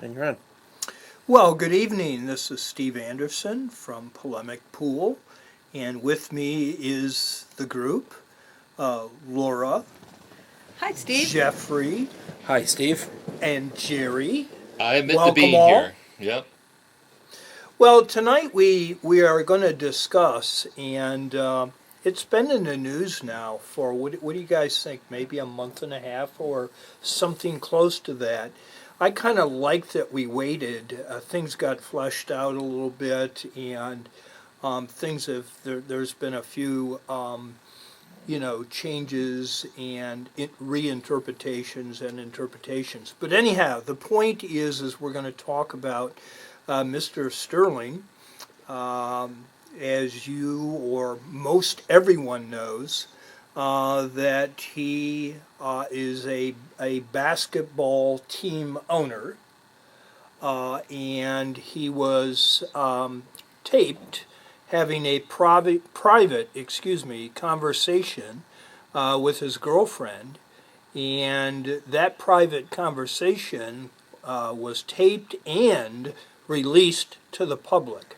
And you're on. Well, good evening. This is Steve Anderson from Polemic Pool, and with me is the group, Laura, Hi, Steve. Jeffrey, Hi, Steve. and Jerry. I admit to Welcome being all. here. Yep. Well, tonight we are going to discuss, and it's been in the news now for, what do you guys think, maybe a month and a half or something close to that. I kind of like that we waited. Things got fleshed out a little bit, and there's been a few, changes and reinterpretations and interpretations. But anyhow, the point is we're going to talk about Mr. Sterling. As you or most everyone knows, that he is a basketball team owner, and he was taped having a private conversation with his girlfriend, and that private conversation was taped and released to the public.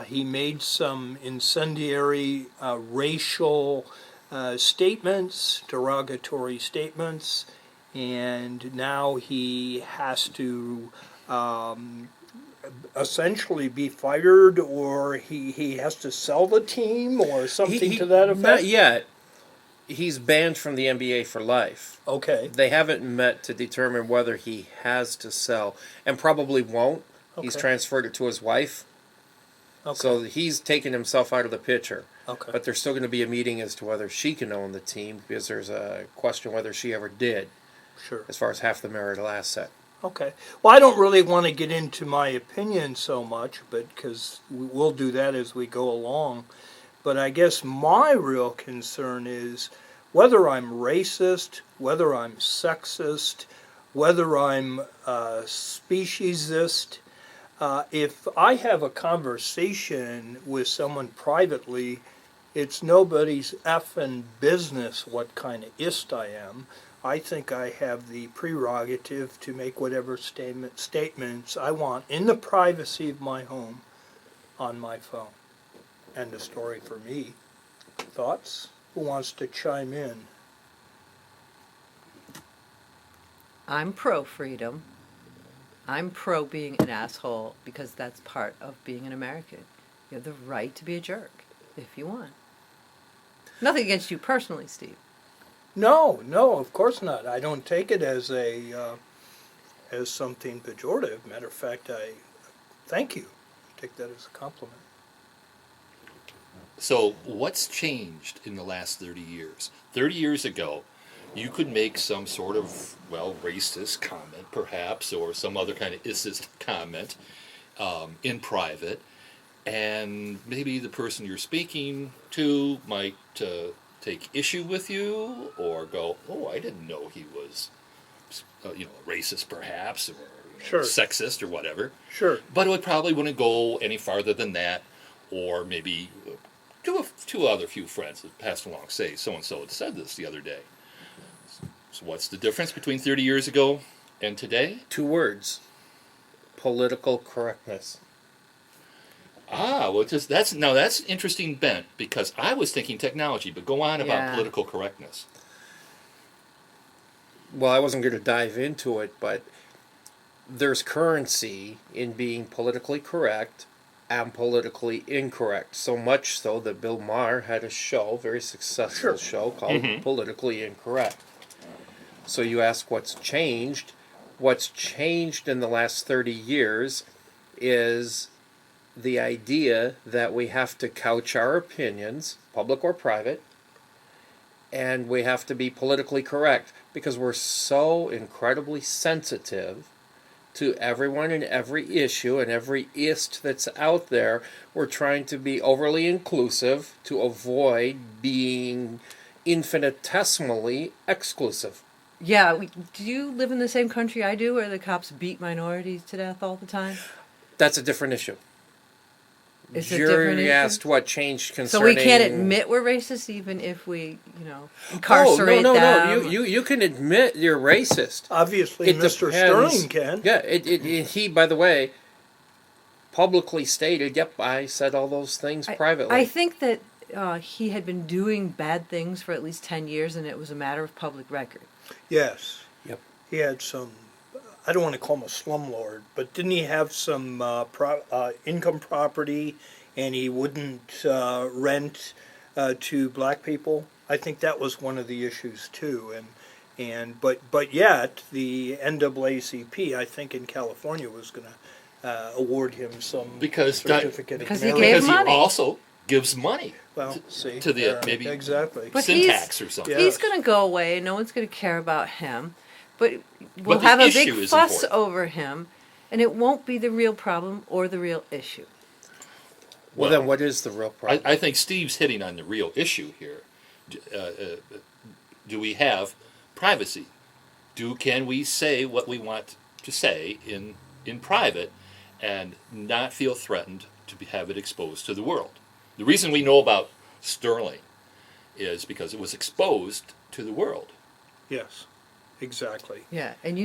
He made some incendiary racial statements, derogatory statements, and now he has to essentially be fired, or he has to sell the team or something to that effect? Not yet. He's banned from the NBA for life. Okay. They haven't met to determine whether he has to sell, and probably won't. Okay. He's transferred it to his wife. Okay. So he's taken himself out of the picture. Okay. But there's still going to be a meeting as to whether she can own the team, because there's a question whether she ever did, Sure. as far as half the marital asset. Okay. Well, I don't really want to get into my opinion so much, but because we'll do that as we go along. But I guess my real concern is whether I'm racist, whether I'm sexist, whether I'm speciesist. If I have a conversation with someone privately, it's nobody's effing business what kind of ist I am. I think I have the prerogative to make whatever statements I want in the privacy of my home on my phone. End of story for me. Thoughts? Who wants to chime in? I'm pro freedom. I'm pro being an asshole because that's part of being an American. You have the right to be a jerk if you want. Nothing against you personally, Steve. No, of course not. I don't take it as as something pejorative. Matter of fact, I thank you. I take that as a compliment. So, what's changed in the last 30 years? 30 years ago, you could make some sort of, racist comment, perhaps, or some other kind of isist comment in private, and maybe the person you're speaking to might take issue with you, or go, "Oh, I didn't know he was, racist, perhaps, or Sure. sexist, or whatever." Sure. But it would probably wouldn't go any farther than that, or maybe two other few friends that passed along say, so-and-so had said this the other day. So what's the difference between 30 years ago and today? 2 words: political correctness. That's interesting bent, because I was thinking technology, but go on about Yeah. political correctness. Well, I wasn't going to dive into it, but there's currency in being politically correct and politically incorrect. So much so that Bill Maher had a show, very successful Sure. show, called Politically Incorrect. So you ask what's changed. What's changed in the last 30 years is the idea that we have to couch our opinions, public or private, and we have to be politically correct because we're so incredibly sensitive to everyone and every issue and every ist that's out there. We're trying to be overly inclusive to avoid being infinitesimally exclusive. Yeah, do you live in the same country I do where the cops beat minorities to death all the time? That's a different issue. It's a different Jury issue? asked what changed So concerning. we can't admit we're racist even if we, Oh, incarcerate no. them. You can admit you're racist. Obviously, It Mr. depends. Sterling can. Yeah, he, by the way, publicly stated, yep, I said all those things privately. I think that he had been doing bad things for at least 10 years and it was a matter of public record. Yes. Yep. He had some, I don't want to call him a slumlord, but didn't he have some income property and he wouldn't rent to black people? I think that was one of the issues too. But yet the NAACP, I think in California, was going to award him some certificate because of he merit. gave Because he money. also gives money Well, see, to the maybe exactly. But syntax or something. Yeah. He's going to go away and no one's going to care about him. But we'll the have a issue big is fuss important. over him and it won't be the real problem or the real issue. well, then what is the real problem? I think Steve's hitting on the real issue here. Do we have privacy? Can we say what we want to say in private and not feel threatened to have it exposed to the world? The reason we know about Sterling is because it was exposed to the world. Yes, exactly. Yeah, and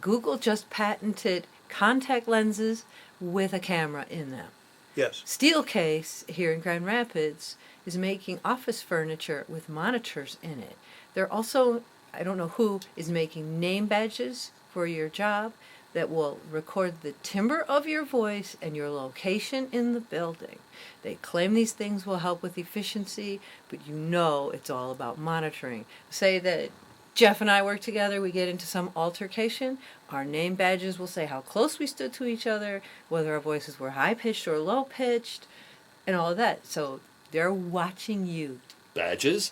Google just patented contact lenses with a camera in them. Yes. Steelcase here in Grand Rapids is making office furniture with monitors in it. They're also, I don't know who, is making name badges for your job that will record the timbre of your voice and your location in the building. They claim these things will help with efficiency, but it's all about monitoring. Say that Jeff and I work together, we get into some altercation, our name badges will say how close we stood to each other, whether our voices were high-pitched or low-pitched, and all of that. So they're watching you. Badges?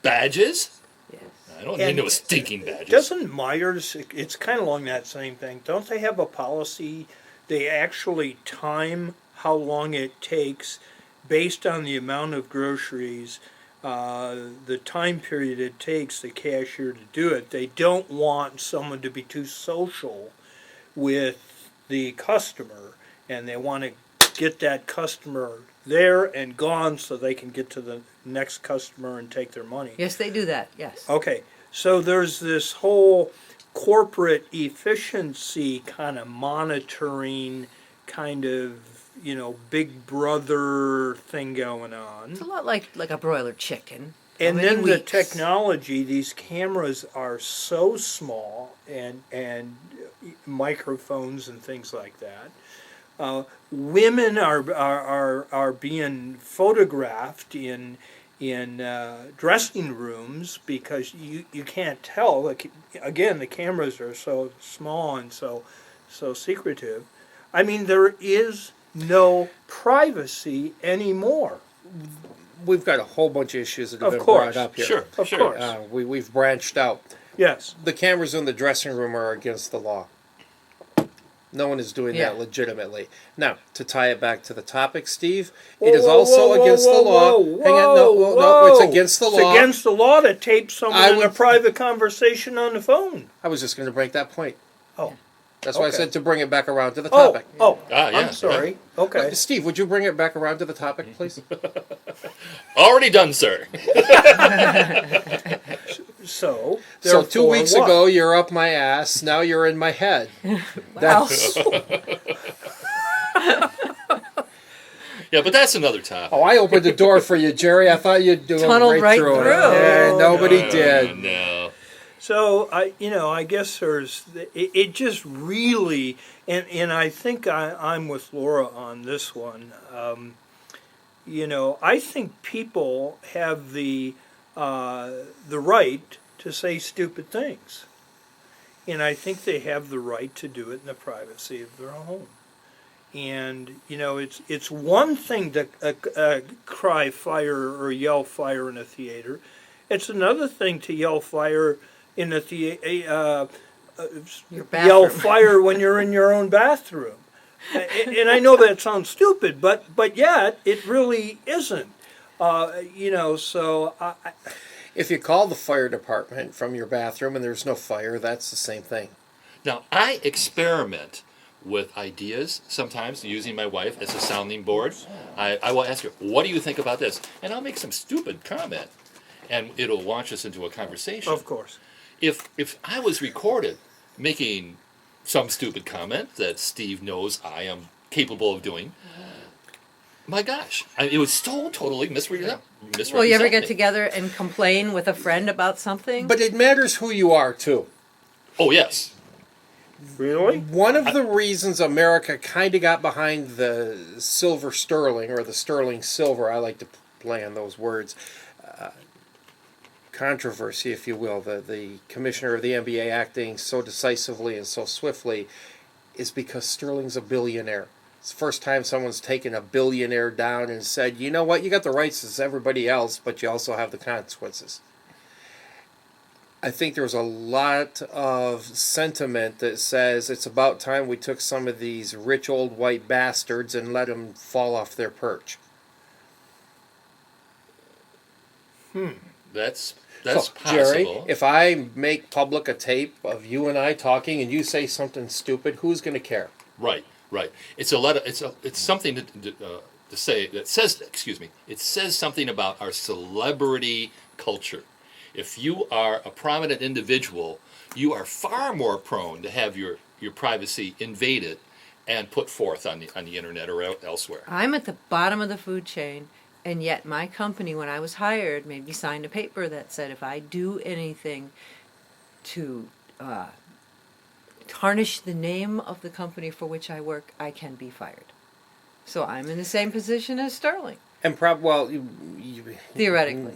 Badges? Yes. I don't And need no stinking badges. Doesn't Myers, it's kind of along that same thing, don't they have a policy, they actually time how long it takes based on the amount of groceries, the time period it takes the cashier to do it. They don't want someone to be too social with the customer, and they want to get that customer there and gone so they can get to the next customer and take their money. Yes, they do that, yes. Okay, so there's this whole corporate efficiency kind of monitoring, kind of, big brother thing going on. It's a lot like a broiler chicken. How And many then the weeks? technology, these cameras are so small and microphones and things like that. Women are being photographed in dressing rooms because you can't tell. Again, the cameras are so small and so secretive. I mean, there is no privacy anymore. We've got a whole bunch of issues that have Of been course. brought up here. Sure, Of sure. course. We've branched out. Yes. The cameras in the dressing room are against the law. No one is doing Yeah. that legitimately. Now, to tie it back to the topic, Steve, Whoa, it is whoa, also whoa, against whoa, the law. whoa, Hang on, no, whoa. it's against the It's law. against the law to tape someone I in a would- private conversation on the phone. I was just going to break that point. Oh. That's why I Okay. said to bring it back around to the Oh, topic. yeah, I'm sorry. Okay. Steve, would you bring it back around to the topic, please? Already done, sir. So, So 2 therefore weeks what? ago, you're up my ass. Now you're in my head. That's, Yeah, but that's another topic. oh, I opened the door for you, Jerry. I thought you'd do Tunneled it right through it. through. Yeah, nobody did. No. So I guess it just really, and I think I'm with Laura on this one. I think people have the right to say stupid things, and I think they have the right to do it in the privacy of their home. And it's one thing to cry fire or yell fire in a theater. It's another thing to yell fire in a Your yell bathroom. fire when you're in your own bathroom. And I know that sounds stupid, but yet it really isn't. So If you call the fire department from your bathroom and there's no fire, that's the same thing. Now, I experiment with ideas, sometimes using my wife as a sounding board. I will ask her, what do you think about this? And I'll make some stupid comment, and it'll launch us into a conversation. Of course. If I was recorded making some stupid comment that Steve knows I am capable of doing, my gosh, it was so totally misrepresented. Well, you ever get together and complain with a friend about something? But it matters who you are, too. Oh, yes. Really? One of the reasons America kind of got behind the silver sterling, or the sterling silver, I like to play on those words, controversy, if you will, the commissioner of the NBA acting so decisively and so swiftly, is because Sterling's a billionaire. It's the first time someone's taken a billionaire down and said, you know what, you got the rights as everybody else, but you also have the consequences. I think there's a lot of sentiment that says it's about time we took some of these rich old white bastards and let them fall off their perch. That's So, possible. Jerry, if I make public a tape of you and I talking and you say something stupid, who's going to care? Right. It's a lot of, it's something to say that says, excuse me, it says something about our celebrity culture. If you are a prominent individual, you are far more prone to have your privacy invaded and put forth on the internet or elsewhere. I'm at the bottom of the food chain, and yet my company, when I was hired, made me sign a paper that said if I do anything to tarnish the name of the company for which I work, I can be fired. So I'm in the same position as Sterling, And theoretically.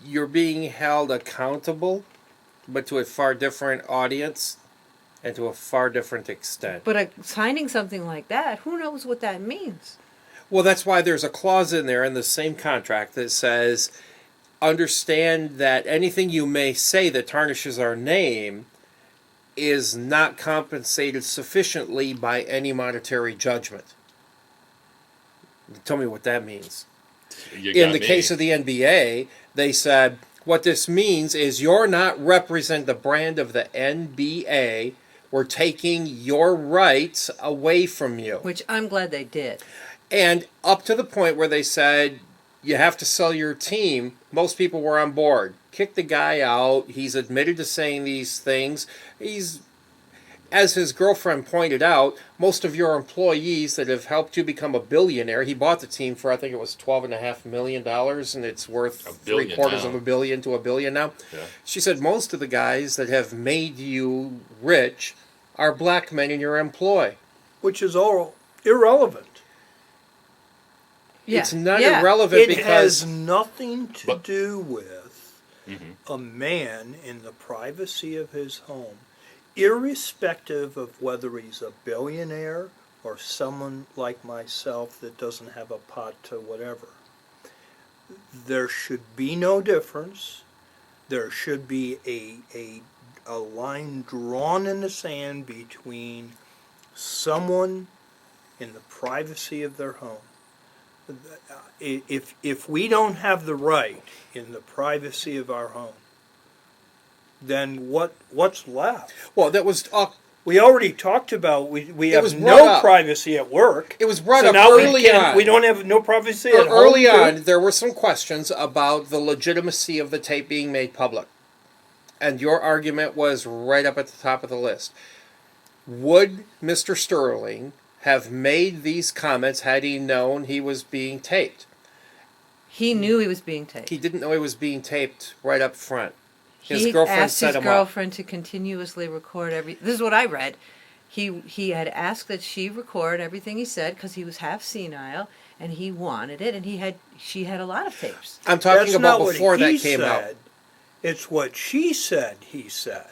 You're being held accountable, but to a far different audience and to a far different extent. But signing something like that, who knows what that means? Well, that's why there's a clause in there in the same contract that says, understand that anything you may say that tarnishes our name is not compensated sufficiently by any monetary judgment. Tell me what that means. In the case of the NBA, they said, what this means is you're not representing the brand of the NBA. We're taking your rights away from you. Which I'm glad they did. And up to the point where they said, you have to sell your team, most people were on board. Kick the guy out. He's admitted to saying these things. As his girlfriend pointed out, most of your employees that have helped you become a billionaire, he bought the team for, I think it was $12.5 million, and it's worth $750 million to $1 billion now. Yeah. She said most of the guys that have made you rich are black men in your employ. Which is all irrelevant. It's not irrelevant It because... has nothing to do with a man in the privacy of his home, irrespective of whether he's a billionaire or someone like myself that doesn't have a pot to whatever. There should be no difference. There should be a line drawn in the sand between someone in the privacy of their home. If we don't have the right in the privacy of our home, then what's left? Well, that was... we already talked about we It was have brought no up. privacy at work. It was brought So up now early on. we don't have no privacy at home. Early too? on, there were some questions about the legitimacy of the tape being made public. And your argument was right up at the top of the list. Would Mr. Sterling have made these comments had he known he was being taped? He knew he was being taped. He didn't know he was being taped right up front. His He girlfriend asked set his him girlfriend to continuously record every... This is what I read. He had asked that she record everything he said because he was half senile and he wanted it, and she had a lot of tapes. up. I'm talking That's about not before what he that came said. out. It's what she said he said.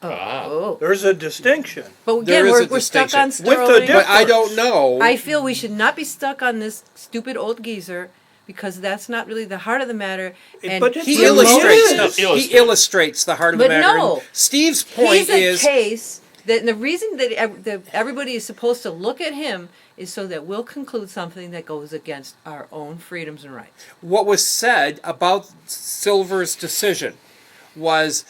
Oh. There's a distinction. But There again, is a we're stuck on distinction. With the Sterling. But I don't know. I feel we should not be stuck on this stupid old geezer because that's not really the heart of the matter. And But it's He the illustrates. emotions. He illustrates the heart of the But matter. no. And Steve's point he's a is case that the reason that everybody is supposed to look at him is so that we'll conclude something that goes against our own freedoms and rights. what was said about Silver's decision was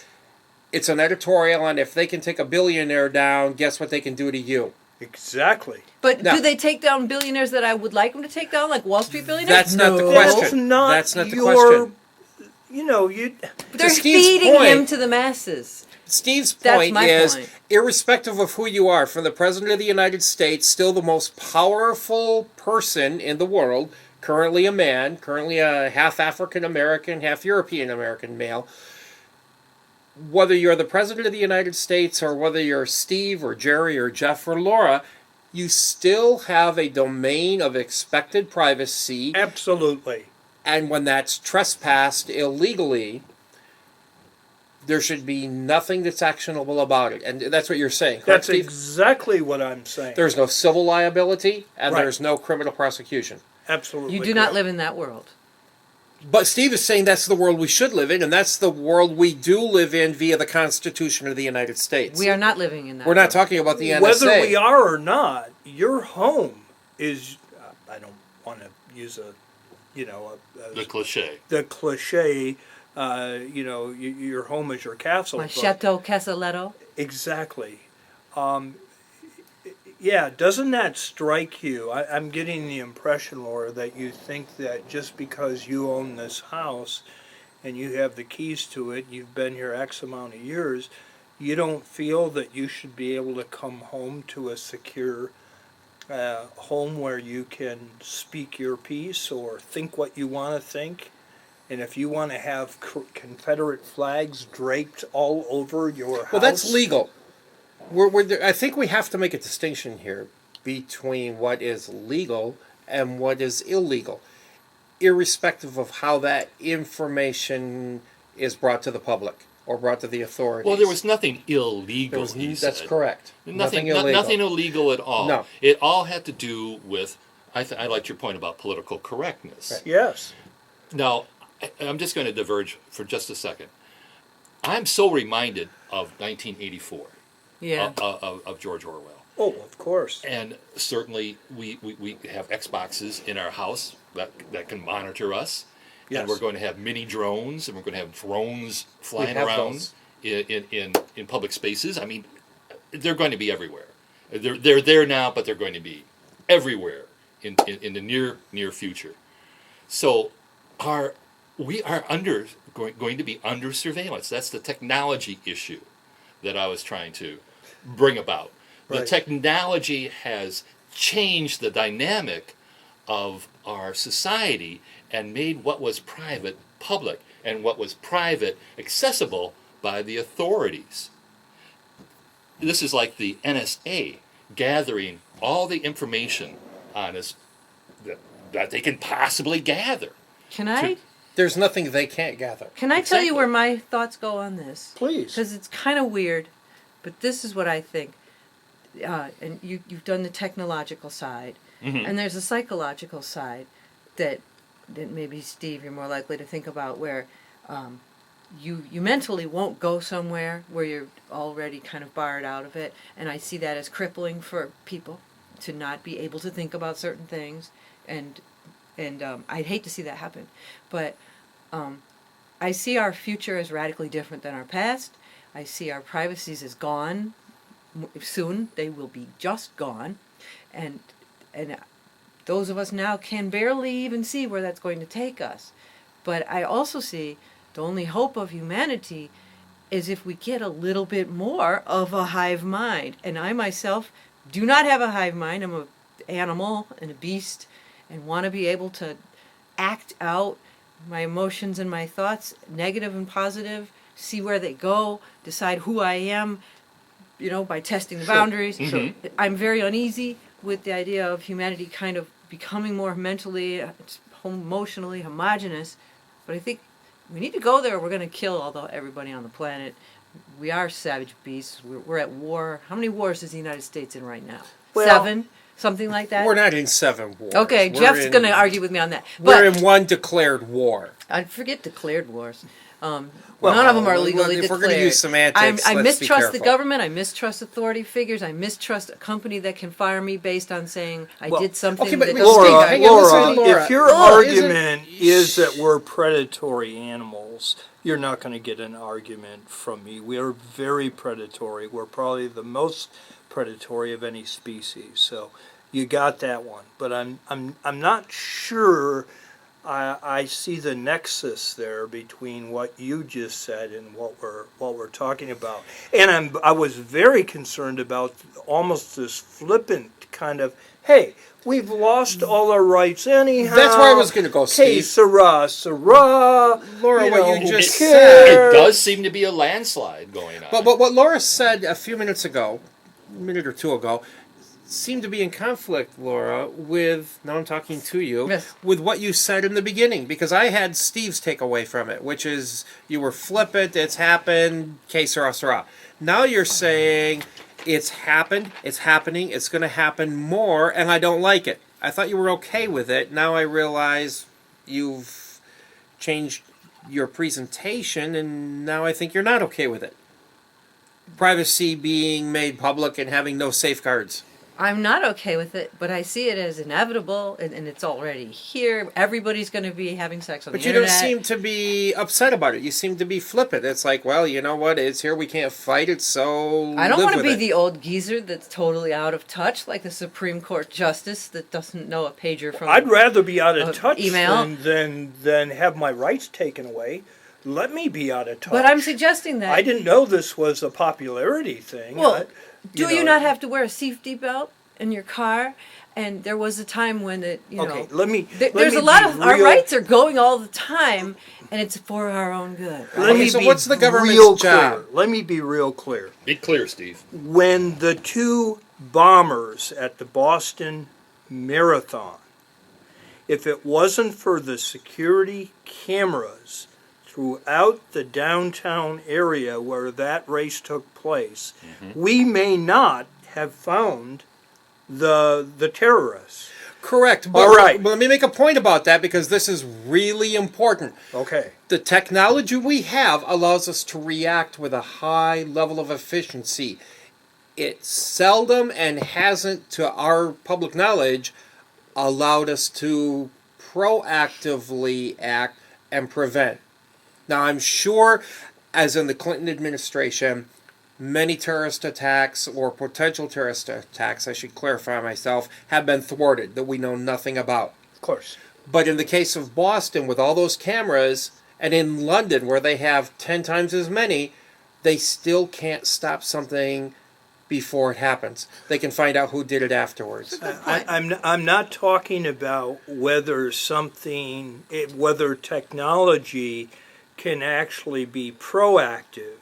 It's an editorial, and if they can take a billionaire down, guess what they can do to you? Exactly. But No. do they take down billionaires that I would like them to take down, like Wall Street billionaires? That's not the That's question. not That's not the your, question. You know, you. They're Steve's feeding point- him to the masses. Steve's That's point my is, point. irrespective of who you are, from the President of the United States, still the most powerful person in the world, currently a man, currently a half African American, half European American male. Whether you're the President of the United States or whether you're Steve or Jerry or Jeff or Laura, you still have a domain of expected privacy. Absolutely. And when that's trespassed illegally, there should be nothing that's actionable about it. And that's what you're saying, correct, That's Steve? exactly what I'm saying. There's no civil liability, and Right. there's no criminal prosecution. Absolutely. You do not correct. live in that world. But Steve is saying that's the world we should live in, and that's the world we do live in via the Constitution of the United States. We are not living in that We're not world. talking about the NSA. Whether we are or not, your home is. I don't want to use The cliche. the cliche. Your home is your castle. My but- Chateau Casaletto. Exactly. Yeah, doesn't that strike you? I'm getting the impression, Laura, that you think that just because you own this house and you have the keys to it, you've been here X amount of years, you don't feel that you should be able to come home to a secure home where you can speak your piece or think what you want to think? And if you want to have Confederate flags draped all over your house... Well, that's legal. I think we have to make a distinction here between what is legal and what is illegal, irrespective of how that information is brought to the public or brought to the authorities. Well, there was nothing illegal. He That's said. correct. Nothing illegal. nothing illegal at all. No. It all had to do with. I liked your point about political correctness. Right. Yes. Now, I'm just going to diverge for just a second. I'm so reminded of 1984. Yeah. Of George Orwell. Oh, of course. And certainly we have Xboxes in our house that can monitor us. Yes. And we're going to have mini drones, and we're going to have drones flying have around those. in public spaces. I mean, they're going to be everywhere. They're there now, but they're going to be everywhere in the near future. So we are going to be under surveillance. That's the technology issue that I was trying to bring about. The Right. technology has changed the dynamic of our society and made what was private public and what was private accessible by the authorities. This is like the NSA gathering all the information on us that they can possibly gather. Can I There's nothing they can't gather. tell you Exactly. where my thoughts go on this? Please. Because it's kind of weird, but this is what I think. And you've done the technological side, and there's a psychological side that maybe, Steve, you're more likely to think about, where you mentally won't go somewhere where you're already kind of barred out of it, and I see that as crippling for people to not be able to think about certain things, and I'd hate to see that happen, but I see our future as radically different than our past. I see our privacies as gone. Soon they will be just gone, and those of us now can barely even see where that's going to take us. But I also see the only hope of humanity is if we get a little bit more of a hive mind. And I myself do not have a hive mind. I'm an animal and a beast, and want to be able to act out my emotions and my thoughts, negative and positive, see where they go, decide who I am, by testing the boundaries. Mm-hmm. I'm very uneasy with the idea of humanity kind of becoming more mentally, emotionally homogenous. But I think we need to go there or we're going to kill everybody on the planet. We are savage beasts. We're at war. How many wars is the United States in right now? Well, 7? Something like that? We're not in 7 wars. Okay, We're Jeff's in- going to argue with me on that. We're But in one declared war. I forget declared wars. Well, none of them are legally if declared. we're going to use semantics, I let's be mistrust the careful. government. I mistrust authority figures. I mistrust a company that can fire me based on saying I Well, did something okay, but that Steve, doesn't Laura, hang on, listen to Laura. if your Laura, argument is that we're predatory animals, you're not going to get an argument from me. We are very predatory. We're probably the most predatory of any species. So you got that one. But I'm not sure I see the nexus there between what you just said and what we're talking about. And I was very concerned about almost this flippant kind of, hey, we've lost all our rights anyhow. That's where I was gonna go, Hey, Steve. Sarah, Laura, what you who just It cares? does seem to be a landslide going on. But what Laura said a few minutes ago, a minute or two ago, seemed to be in conflict, Laura, with, now I'm talking to you, Yes. with what you said in the beginning, because I had Steve's takeaway from it, which is you were flippant, it's happened, que sera, sera. Now you're saying it's happened, it's happening, it's going to happen more, and I don't like it. I thought you were okay with it. Now I realize you've changed your presentation, and now I think you're not okay with it. Privacy being made public and having no safeguards. I'm not okay with it, but I see it as inevitable, and it's already here. Everybody's going to be having sex on But the you internet. don't seem to be upset about it. You seem to be flippant. It's like, well, you know what? It's here. We can't fight it, so I don't live want to with be it. the old geezer that's totally out of touch, like the Supreme Court justice that doesn't know a pager from. I'd rather be out of touch email. than have my rights taken away. Let me be out of touch. But I'm suggesting that. I didn't know this was a popularity thing. Well, do you know- not have to wear a safety belt in your car? And there was a time when it, Okay, let me. there's me a lot be of our real- rights are going all the time, and it's for our own good. Let Okay, me so be what's the government's real job? Clear. Let me be real clear. Be clear, Steve. When the two bombers at the Boston Marathon, if it wasn't for the security cameras throughout the downtown area where that race took place, we may not have found the terrorists. Correct. But, All right. But let me make a point about that because this is really important. Okay. The technology we have allows us to react with a high level of efficiency. It seldom and hasn't, to our public knowledge, allowed us to proactively act and prevent. Now, I'm sure, as in the Clinton administration, many terrorist attacks or potential terrorist attacks, I should clarify myself, have been thwarted that we know nothing about. Of course. But in the case of Boston, with all those cameras, and in London, where they have 10 times as many, they still can't stop something before it happens. They can find out who did it afterwards. I'm not talking about whether whether technology can actually be proactive.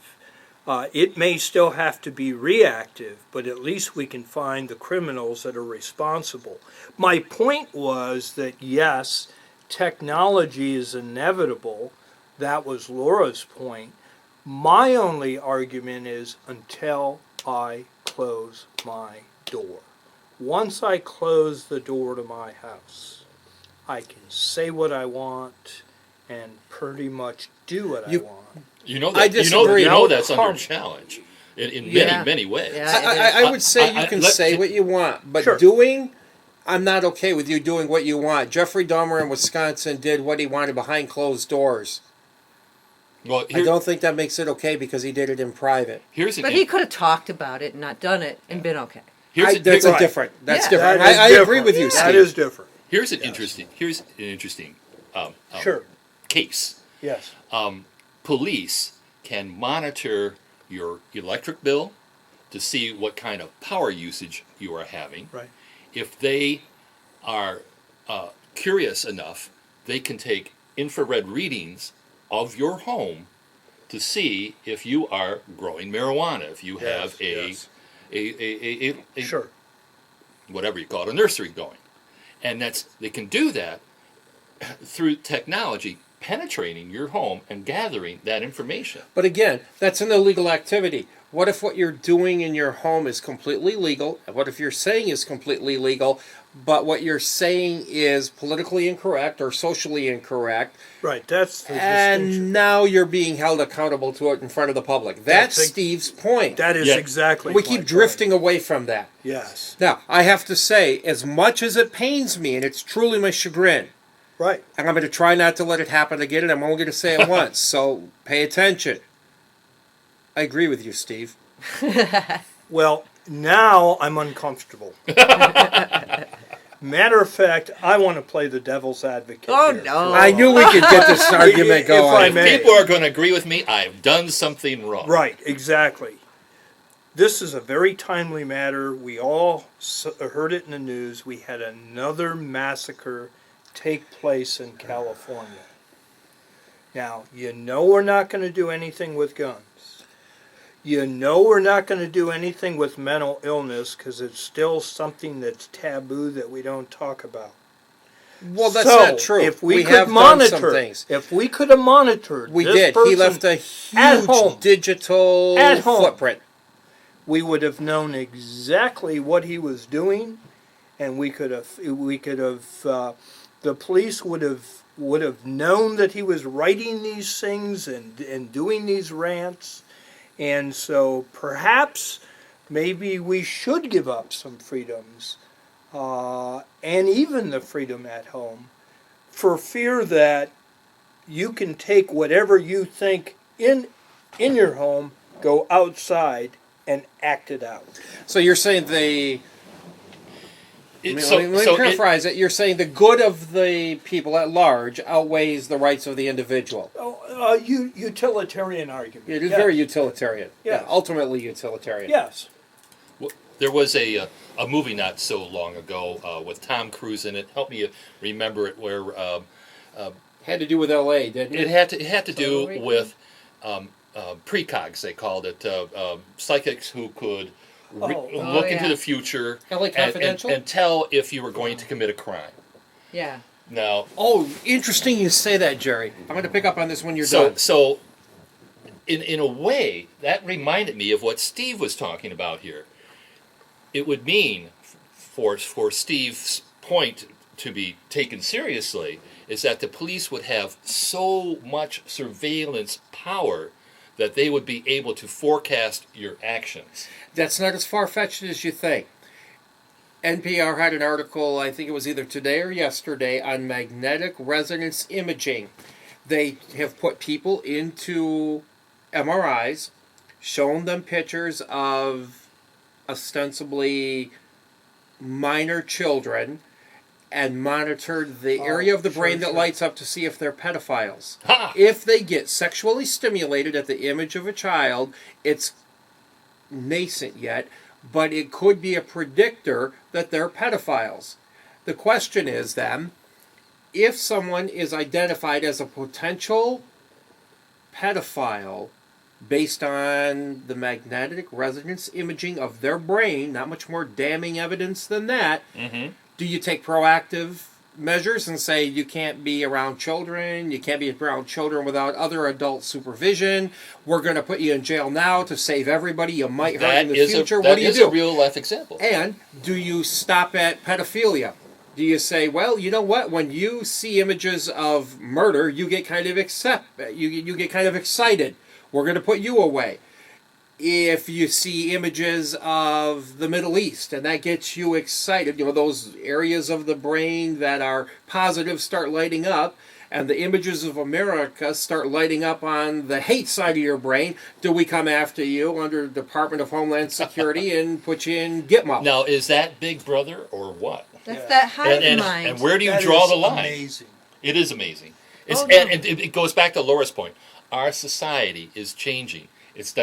It may still have to be reactive, but at least we can find the criminals that are responsible. My point was that yes, technology is inevitable. That was Laura's point. My only argument is until I close my door. Once I close the door to my house, I can say what I want and pretty much do what I want. You know I that. disagree. You know No that's under comment. challenge in Yeah. many ways. Yeah. I would say you can say what you want, but Sure. doing, I'm not okay with you doing what you want. Jeffrey Dahmer in Wisconsin did what he wanted behind closed doors. Well, I don't think that makes it okay because he did it in private. here's an But he could have talked about it and not done it and been okay. here's That's Right. different. That's Yeah. different. That is I different. agree with you, That Steve. is different. Here's an interesting Sure. case. Yes. Police can monitor your electric bill to see what kind of power usage you are having. Right. If they are curious enough, they can take infrared readings of your home to see if you are growing marijuana, if you have Yes. a Sure. whatever you call it, a nursery going. And they can do that through technology penetrating your home and gathering that information. But again, that's an illegal activity. What if what you're doing in your home is completely legal? What if you're saying is completely legal, but what you're saying is politically incorrect or socially incorrect, Right, that's the and distinction. now you're being held accountable to it in front of the public? That's That's Steve's point. That is Yeah. exactly We my keep point. drifting away from that. Yes, Now, I have to say, as much as it pains me, and it's truly my chagrin, right. and I'm going to try not to let it happen again, and I'm only going to say it once, so pay attention. I agree with you, Steve. Well, now I'm uncomfortable. Matter of fact, I want to play the devil's advocate. Oh, here. no. I knew we could get this argument If I going. may. People are going to agree with me. I've done something wrong. Right, exactly. This is a very timely matter. We all heard it in the news. We had another massacre take place in California. Now, you know we're not going to do anything with guns. You know we're not going to do anything with mental illness because it's still something that's taboo that we don't talk about. Well, that's So, not true. If we have could done some monitor, things. if we could have monitored We this did. He person left a at home. huge digital At home. footprint. we would have known exactly what he was doing, and the police would have known that he was writing these things and doing these rants, and so perhaps maybe we should give up some freedoms, and even the freedom at home, for fear that you can take whatever you think in your home, go outside and act it out. So you're saying let me So paraphrase it. You're saying the good of the people at large outweighs the rights of the individual. Utilitarian argument. It is Yes. very utilitarian. Yes. Yeah, ultimately utilitarian. Yes. there was a movie not so long ago with Tom Cruise in it. Help me remember it. Where Had to do with L.A., didn't it? it had to do Rican? with precogs. They called it psychics who could look into yeah. the future LA Confidential? and tell if you were going to commit a crime. Yeah. Now, Oh, interesting you say that, Jerry. I'm going to pick up on this when you're done. So in a way, that reminded me of what Steve was talking about here. It would mean, for Steve's point to be taken seriously, is that the police would have so much surveillance power that they would be able to forecast your actions. That's not as far-fetched as you think. NPR had an article, I think it was either today or yesterday, on magnetic resonance imaging. They have put people into MRIs, shown them pictures of ostensibly minor children, and monitored the area of the brain that lights up to see if they're pedophiles. Ha! If they get sexually stimulated at the image of a child, it's nascent yet, but it could be a predictor that they're pedophiles. The question is then, if someone is identified as a potential pedophile based on the magnetic resonance imaging of their brain, not much more damning evidence than that, do you take proactive measures and say you can't be around children, you can't be around children without other adult supervision, we're going to put you in jail now to save everybody, you might hurt in the future, what do you do? That is a real life example. And do you stop at pedophilia? Do you say, well, you know what? When you see images of murder, you get kind of you get kind of excited. We're going to put you away. If you see images of the Middle East and that gets you excited, those areas of the brain that are positive start lighting up, and the images of America start lighting up on the hate side of your brain, do we come after you under Department of Homeland Security and put you in Gitmo? Now, is that Big Brother or what? That's that hive And mind. where do you That draw is the line? Amazing. It is amazing. It's, Oh, no. and it goes back to Laura's point. Our society is changing. It's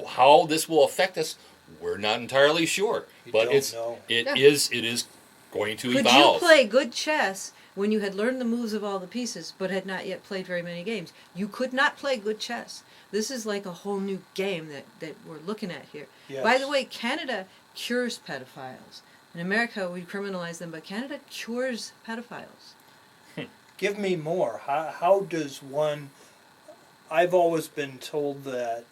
how this will affect us, we're not entirely sure. But don't know. it Yeah. is going to Could evolve. you play good chess when you had learned the moves of all the pieces but had not yet played very many games? You could not play good chess. This is like a whole new game that we're looking at here. Yes. By the way, Canada cures pedophiles. In America, we criminalize them, but Canada cures pedophiles. Give me more. How does one... I've always been told that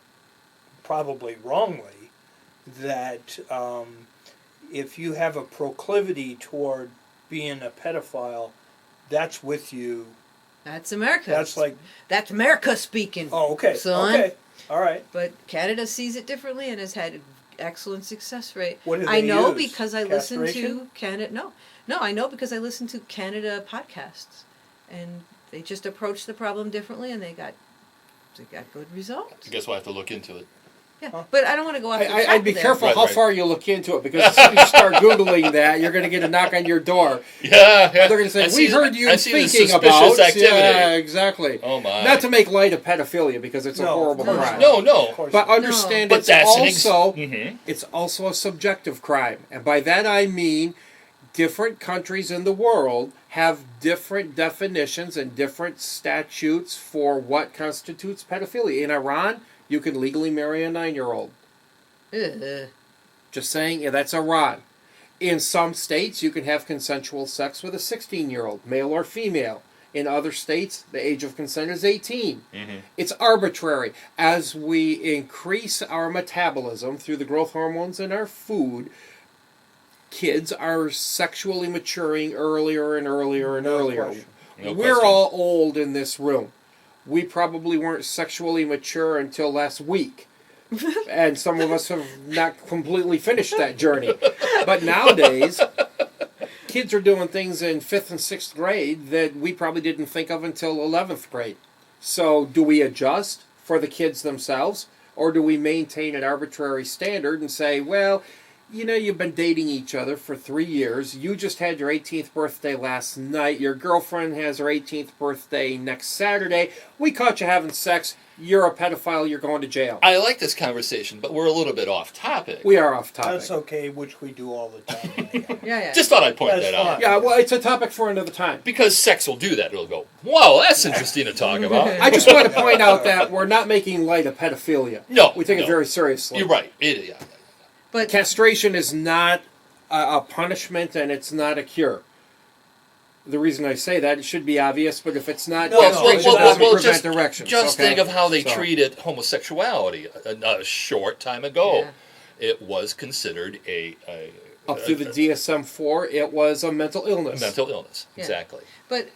probably wrongly, that if you have a proclivity toward being a pedophile, that's with you. That's America. That's like, That's America speaking. oh, okay, Son. okay, all right. But Canada sees it differently and has had excellent success rate. What do I they know use? because I listen to Castration? Canada. No, I know because I listen to Canada podcasts, and they just approach the problem differently, and they got good results. I guess we'll have to look into it. Yeah, but I don't want to go off. I'd be careful Right, how right. far you look into it, because as soon as you start Googling that, you're going to get a knock on your door. Yeah, They're going to say, "We heard you I see the thinking suspicious about." activity. Yeah, exactly. Oh my! Not to make light of pedophilia, because it's a No, horrible no, crime. No, Of no. course But not. understand But it's that's also Mhm. it's also a subjective crime, and by that I mean different countries in the world have different definitions and different statutes for what constitutes pedophilia. In Iran, you can legally marry a 9-year-old. Ugh. Just saying, yeah, that's Iran. In some states, you can have consensual sex with a 16-year-old, male or female. In other states, the age of consent is 18. Mhm. It's arbitrary. As we increase our metabolism through the growth hormones in our food, kids are sexually maturing earlier and earlier and No earlier. question. No We're question. all old in this room. We probably weren't sexually mature until last week. And some of us have not completely finished that journey. But nowadays, kids are doing things in 5th and 6th grade that we probably didn't think of until 11th grade. So do we adjust for the kids themselves, or do we maintain an arbitrary standard and say, well, you know, you've been dating each other for 3 years. You just had your 18th birthday last night. Your girlfriend has her 18th birthday next Saturday. We caught you having sex. You're a pedophile. You're going to jail. I like this conversation, but we're a little bit off topic. We are off topic. That's okay, which we do all the time. anyhow. Yeah. Just thought I'd point That's that out. fine. Yeah, well, it's a topic for another time. Because sex will do that. It'll go, whoa, that's interesting to talk about. I just want to point out that we're not making light of pedophilia. No, We take no. it very seriously. You're right. Yeah. But Castration is not a punishment, and it's not a cure. The reason I say that, it should be obvious, but if it's not, No, castration well, doesn't prevent just, erections. just okay? think of how they So, treated homosexuality a short time ago. Yeah. It was considered a Up through the DSM-4, it was a mental illness. mental illness. Yeah. Exactly. but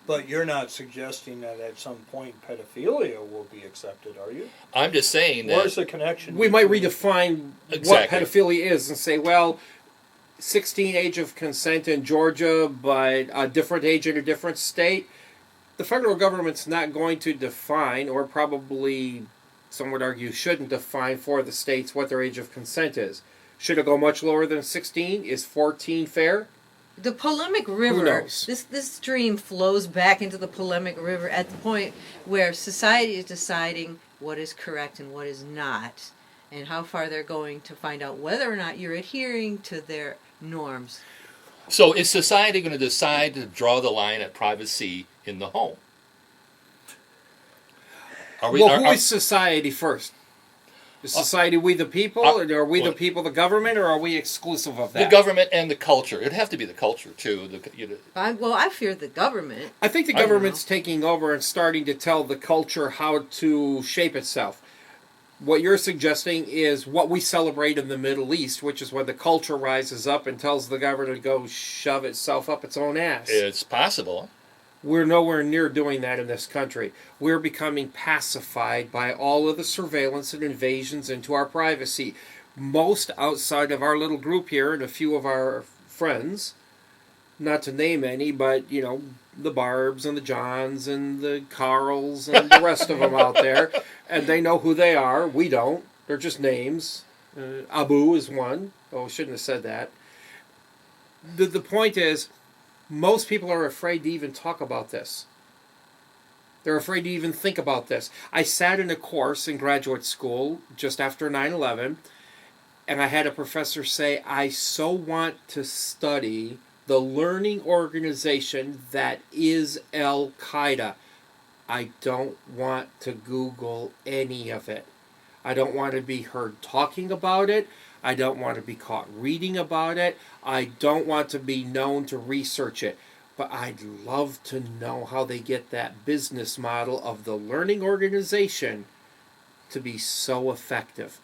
But you're not suggesting that at some point pedophilia will be accepted, are you? I'm just saying that. Where's the connection? We might between- redefine Exactly. what pedophilia is and say, well, 16 age of consent in Georgia, but a different age in a different state. The federal government's not going to define, or probably some would argue shouldn't define for the states what their age of consent is. Should it go much lower than 16? Is 14 fair? the polemic river, knows? this stream flows back into the polemic river at the point where society is deciding what is correct and what is not, and how far they're going to find out whether or not you're adhering to their norms. So is society going to decide to draw the line at privacy in the home? Are we? Well, who are- is society first? Is society we the people, or are we the well- people the government, or are we exclusive of the that? government and the culture. It'd have to be the culture too. I fear the government. I think the I don't government's taking over and starting to tell the culture how to shape itself. What you're suggesting is what we celebrate in the Middle East, which is when the culture rises up and tells the government to go shove itself up its own ass. It's possible. We're nowhere near doing that in this country. We're becoming pacified by all of the surveillance and invasions into our privacy. Most outside of our little group here and a few of our friends, not to name any, but, you know, the Barbs and the Johns and the Carls and the rest of them out there, and they know who they are. We don't. They're just names. Abu is one. Oh, I shouldn't have said that. The point is, most people are afraid to even talk about this. They're afraid to even think about this. I sat in a course in graduate school just after 9/11, and I had a professor say, I so want to study the learning organization that is Al-Qaeda. I don't want to Google any of it. I don't want to be heard talking about it. I don't want to be caught reading about it. I don't want to be known to research it. But I'd love to know how they get that business model of the learning organization to be so effective.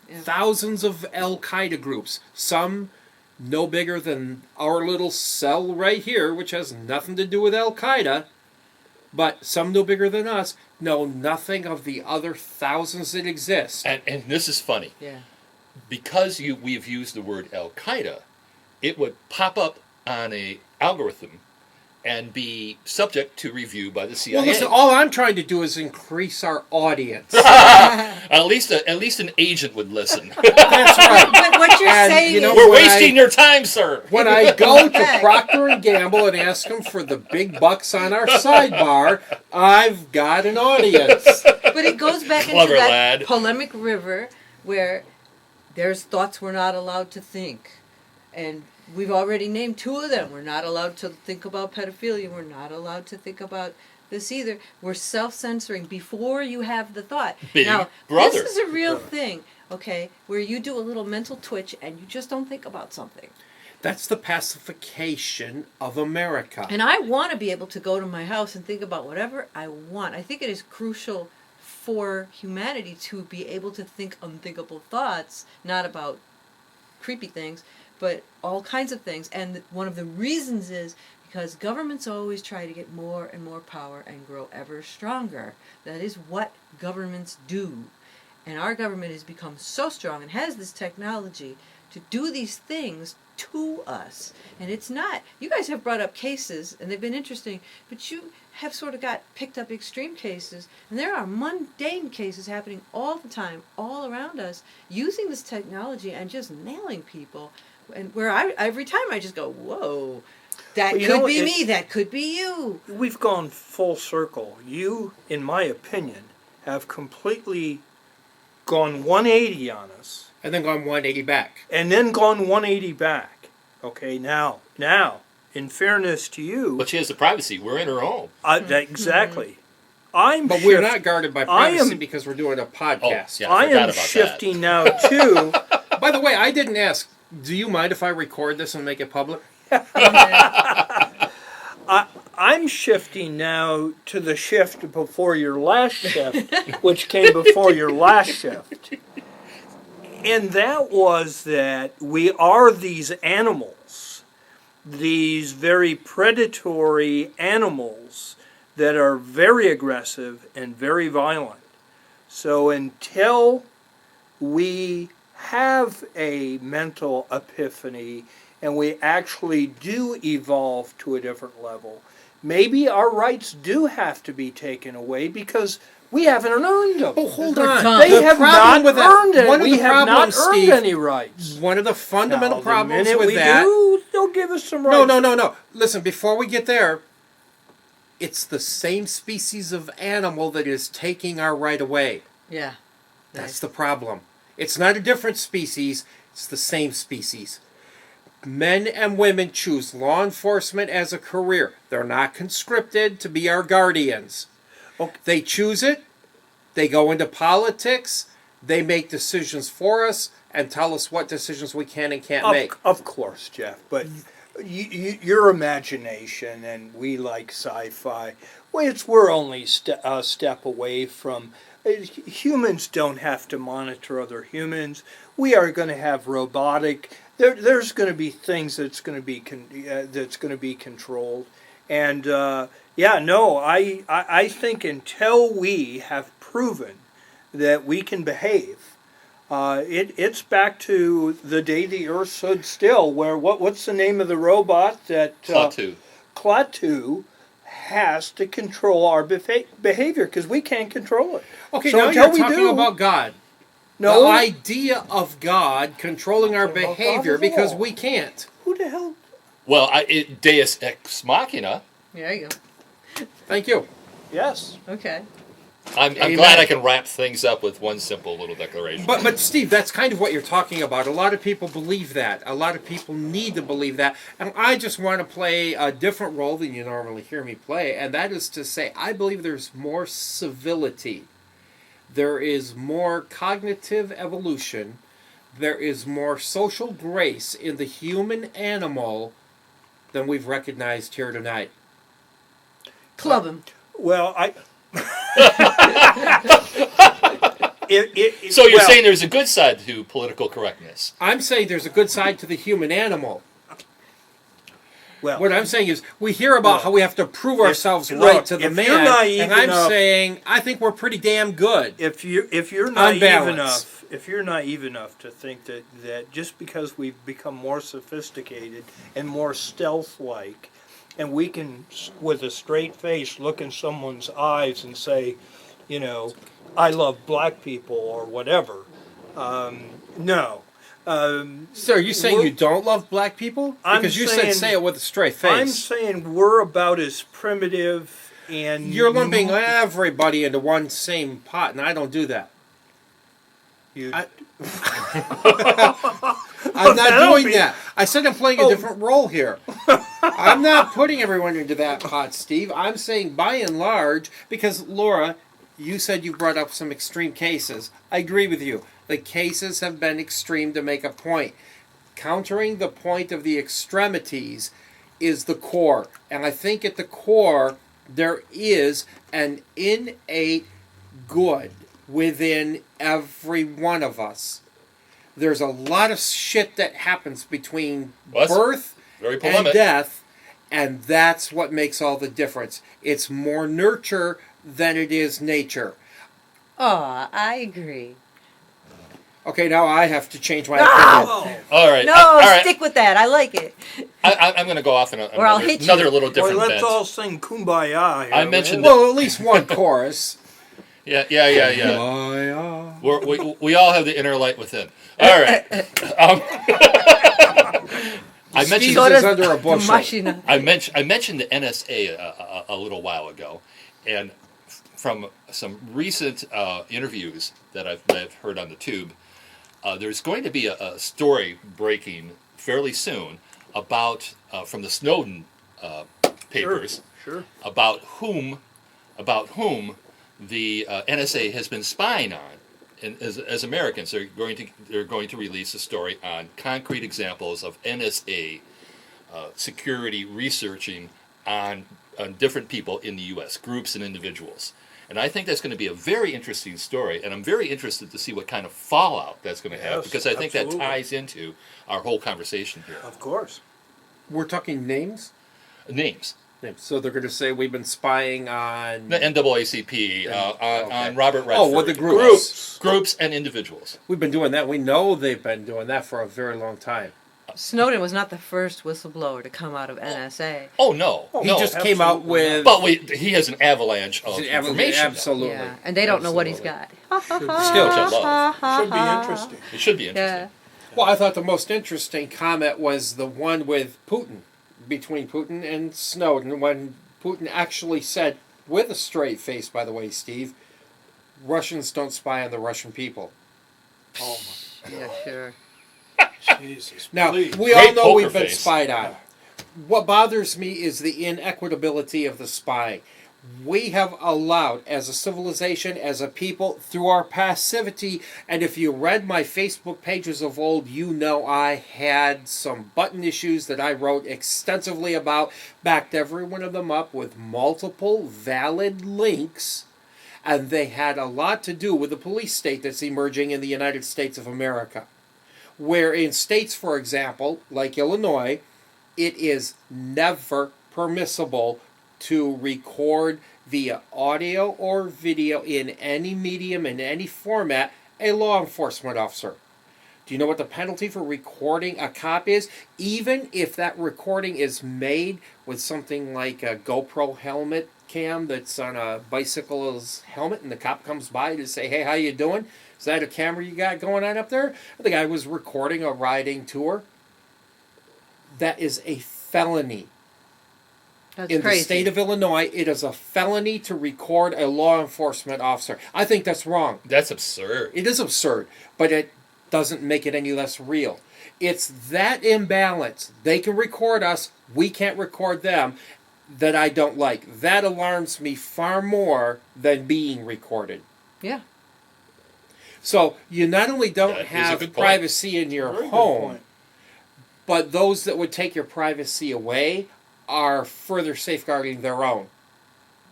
Yeah. Thousands of Al Qaeda groups. Some no bigger than our little cell right here, which has nothing to do with Al Qaeda, but some no bigger than us know nothing of the other thousands that exist. And this is funny. Yeah. Because we've used the word Al Qaeda, it would pop up on a algorithm and be subject to review by the CIA. Well, listen, all I'm trying to do is increase our audience. At least an agent would listen. That's right. But what you're And, saying you know, is, We're when wasting your time, sir. When I go to Okay. Procter & Gamble and ask them for the big bucks on our sidebar, I've got an audience. but it goes back into Clever that lad. polemic river where there's thoughts we're not allowed to think. And we've already named two of them. We're not allowed to think about pedophilia. We're not allowed to think about this either. We're self-censoring before you have the thought. Big now, brother. this is a real thing, okay, where you do a little mental twitch and you just don't think about something. That's the pacification of America. And I want to be able to go to my house and think about whatever I want. I think it is crucial for humanity to be able to think unthinkable thoughts, not about creepy things, but all kinds of things. And one of the reasons is because governments always try to get more and more power and grow ever stronger. That is what governments do. And our government has become so strong and has this technology to do these things to us. And it's not, you guys have brought up cases, and they've been interesting, but you have sort of got picked up extreme cases, and there are mundane cases happening all the time, all around us, using this technology and just nailing people. And where every time I just go, whoa, that Well, you could know, be it- me, that could be you. We've gone full circle. You, in my opinion, have completely gone 180 on us And then gone 180 back. and then gone 180 back. Okay, now, in fairness to you, But she has the privacy. We're in her home. exactly. I'm But we're shift- not guarded by I privacy am- because we're doing a podcast. yeah. I I forgot am about that. shifting now too. By the way, I didn't ask, do you mind if I record this and make it public? I'm shifting now to the shift before your last shift, which came before your last shift. And that was that we are these animals, these very predatory animals that are very aggressive and very violent. So until we have a mental epiphany and we actually do evolve to a different level, maybe our rights do have to be taken away because we haven't earned them. Oh, hold They're on. dumb. They The have problem not with that- earned it. one of We the have not problems, earned Steve, any rights. One of the fundamental Now, problems the minute with we that. do, they'll give us some rights. No. Listen, before we get there, it's the same species of animal that is taking our right away. Yeah. That's the problem. It's not a different species, it's the same species. Men and women choose law enforcement as a career. They're not conscripted to be our guardians. Okay. They choose it, they go into politics, they make decisions for us, and tell us what decisions we can and can't make. Of course, Jeff, but your imagination, and we like sci-fi, well, we're only a step away from... Humans don't have to monitor other humans. We are going to have robotic... There's going to be things that's going to be controlled, and I think until we have proven that we can behave, it's back to the day the Earth stood still. Where what's the name of the robot that Klaatu. Klaatu has to control our behavior because we can't control it. Okay, So now until you're we talking do- about God. No, The idea of God controlling our Talking about God behavior as because well. we can't. who the hell? Well, Deus ex machina. There you go. Thank you. Yes. Okay. I'm Amen. glad I can wrap things up with one simple little declaration. But Steve, that's kind of what you're talking about. A lot of people believe that. A lot of people need to believe that. And I just want to play a different role than you normally hear me play, and that is to say I believe there's more civility. There is more cognitive evolution. There is more social grace in the human animal than we've recognized here tonight. Club him. Well, So you're well, saying there's a good side to political correctness. I'm saying there's a good side to the human animal. well, What I'm saying is, we hear about Look, how we have to prove ourselves look, right to the if man, you're naive and I'm enough- saying I think we're pretty damn good. if you're On naive balance. enough to think that just because we've become more sophisticated and more stealth-like, and we can, with a straight face, look in someone's eyes and say, you know, I love black people or whatever. No. So are you saying we're- you don't love black people? I'm Because you saying- said say it with a straight face. I'm saying we're about as primitive and You're lumping everybody into one same pot, and I don't do that. You- I- I'm not that'll doing be- that. I said I'm playing a different role here. I'm not putting everyone into that pot, Steve. I'm saying by and large, because Laura, you said you brought up some extreme cases. I agree with you. The cases have been extreme to make a point. Countering the point of the extremities is the core. And I think at the core, there is an innate good within every one of us. There's a lot of shit that happens between Well, that's birth very and polemic. death, and that's what makes all the difference. It's more nurture than it is nature. Oh, I agree. Okay, now I have to change my No! opinion. All right. No, all right. stick with that. I like it. I'm going to go off on Or I'll hit you. another little Or different let's bent. all sing Kumbaya here, I man. mentioned Well, at least one chorus. Yeah. Kumbaya. We all have the inner light within. All right. I mentioned Steve So is does under a the bushel. machina. I mentioned the NSA a little while ago, and from some recent interviews that I've heard on the tube, there's going to be a story breaking fairly soon about from the Snowden papers Sure. about whom the NSA has been spying on. And as Americans, they're going to release a story on concrete examples of NSA security researching on different people in the U.S., groups and individuals. And I think that's going to be a very interesting story, and I'm very interested to see what kind of fallout that's going to have, Yes, because I think absolutely. that ties into our whole conversation here. Of course. We're talking names? Names. So they're going to say we've been spying on... The NAACP, Okay. on Robert Redford. Oh, well, the groups. Groups and individuals. We've been doing that. We know they've been doing that for a very long time. Snowden was not the first whistleblower to come out of NSA. Oh, no. Oh, He no. just came out absolutely with... But he has an avalanche of Absolutely. information. Absolutely. Yeah, and they don't know what he's got. Still, Which I love. Should be interesting. It should be interesting. Yeah. Well, I thought the most interesting comment was the one with Putin, between Putin and Snowden, when Putin actually said, with a straight face, by the way, Steve, Russians don't spy on the Russian people. Oh, Yeah, sure. my Jesus. Now, please. we all Great know poker we've been face. spied on. What bothers me is the inequitability of the spying. We have allowed, as a civilization, as a people, through our passivity, and if you read my Facebook pages of old, you know I had some button issues that I wrote extensively about, backed every one of them up with multiple valid links, and they had a lot to do with the police state that's emerging in the United States of America. Where in states, for example, like Illinois, it is never permissible to record via audio or video in any medium, in any format, a law enforcement officer. Do you know what the penalty for recording a cop is? Even if that recording is made with something like a GoPro helmet cam that's on a bicycle's helmet, and the cop comes by to say, hey, how you doing? Is that a camera you got going on up there? The guy was recording a riding tour. That is a felony. That's In crazy. the state of Illinois, it is a felony to record a law enforcement officer. I think that's wrong. That's absurd. It is absurd, but it doesn't make it any less real. It's that imbalance. They can record us, we can't record them, that I don't like. That alarms me far more than being recorded. Yeah. So you not only don't That is a have good point. privacy in your Very good home, point. but those that would take your privacy away are further safeguarding their own.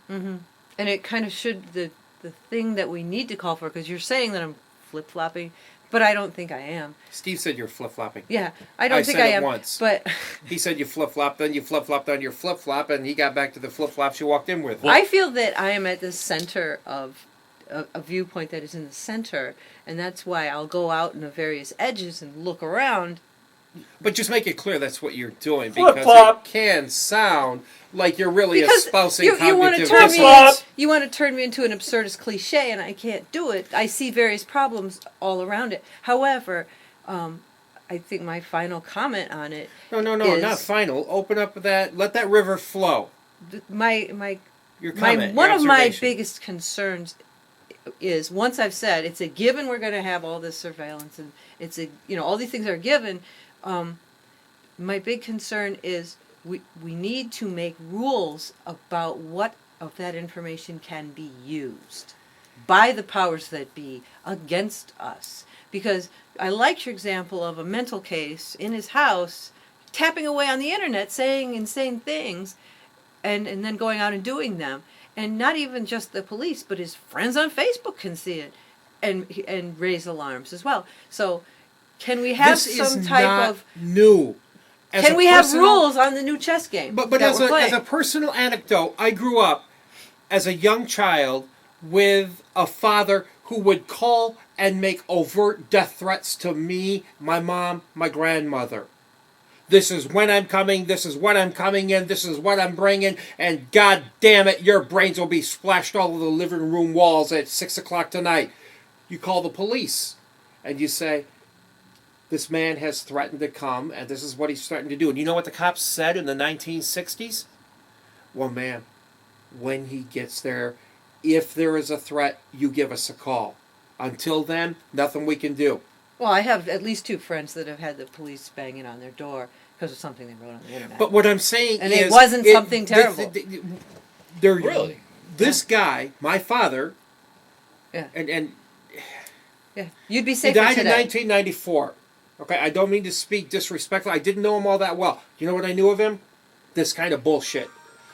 And it kind of should, the the thing that we need to call for, because you're saying that I'm flip-flopping, but I don't think I am. Steve said you're flip-flopping. Yeah, I don't think said I it am. once. But He said you flip-flopped, then you flip-flopped on your flip-flop, and he got back to the flip-flops you walked in with. I feel that I am at the center of a viewpoint that is in the center, and that's why I'll go out in the various edges and look around. But just make it clear that's what you're doing, because Flip-flop. it can sound like you're really Because espousing you want to cognitive turn me, dissonance. you want to turn me into an absurdist cliche, and I can't do it. I see various problems all around it. However, I think my final comment on it. No, is not final. Open up that. Let that river flow. My Your comment. one your of my observation. biggest concerns is, once I've said it's a given we're going to have all this surveillance, and it's a, all these things are given. My big concern is we need to make rules about what of that information can be used by the powers that be against us. Because I liked your example of a mental case in his house tapping away on the internet saying insane things and then going out and doing them. And not even just the police, but his friends on Facebook can see it and raise alarms as well. So can we have This some is type not of... new. As Can a we have personal- rules on the new chess game? But that as we're playing? as a personal anecdote, I grew up as a young child with a father who would call and make overt death threats to me, my mom, my grandmother. This is when I'm coming, this is what I'm coming in, this is what I'm bringing, and God damn it, your brains will be splashed all over the living room walls at 6 o'clock tonight. You call the police and you say, this man has threatened to come, and this is what he's threatened to do. And you know what the cops said in the 1960s? Well, man, when he gets there, if there is a threat, you give us a call. Until then, nothing we can do. Well, I have at least 2 friends that have had the police banging on their door because of something they wrote on the internet. But what I'm saying And is... it wasn't something terrible. Really? This guy, my father, Yeah. and Yeah, you'd be he safer died in today. 1994. Okay, I don't mean to speak disrespectfully. I didn't know him all that well. You know what I knew of him? This kind of bullshit.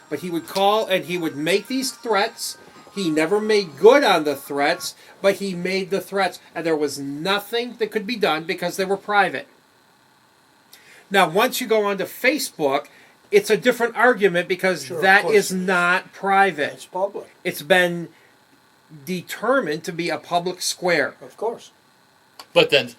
But he would call and he would make these threats. He never made good on the threats, but he made the threats. And there was nothing that could be done because they were private. Now, once you go onto Facebook, it's a different argument because Sure, of that course is it is. not private. It's public, It's been determined to be a public square. of course. But then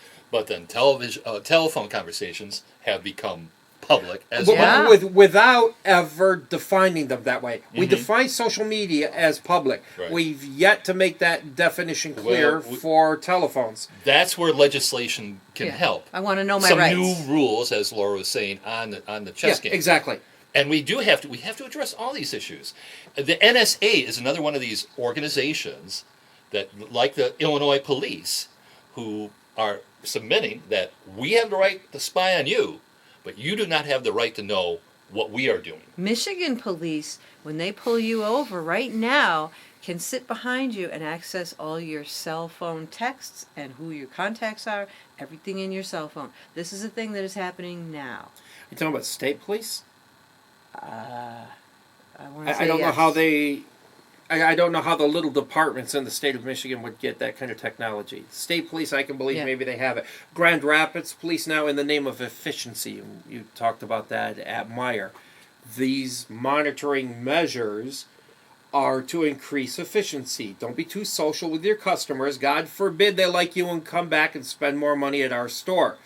telephone conversations have become public as But Yeah. well. without ever defining them that way. We define social media as public. Right. We've yet to make that definition clear Well, for telephones. That's where legislation can Yeah. help. I want to know my Some rights. new rules, as Laura was saying, on the chess game. Exactly. And we have to address all these issues. The NSA is another one of these organizations that, like the Illinois police, who are submitting that we have the right to spy on you, but you do not have the right to know what we are doing. Michigan police, when they pull you over right now, can sit behind you and access all your cell phone texts and who your contacts are, everything in your cell phone. This is a thing that is happening now. You talking about state police? I want to say I don't know yes. how they. I don't know how the little departments in the state of Michigan would get that kind of technology. State police, I can believe Yeah. maybe they have it. Grand Rapids police now, in the name of efficiency, you talked about that at Meyer. These monitoring measures are to increase efficiency. Don't be too social with your customers. God forbid they like you and come back and spend more money at our store.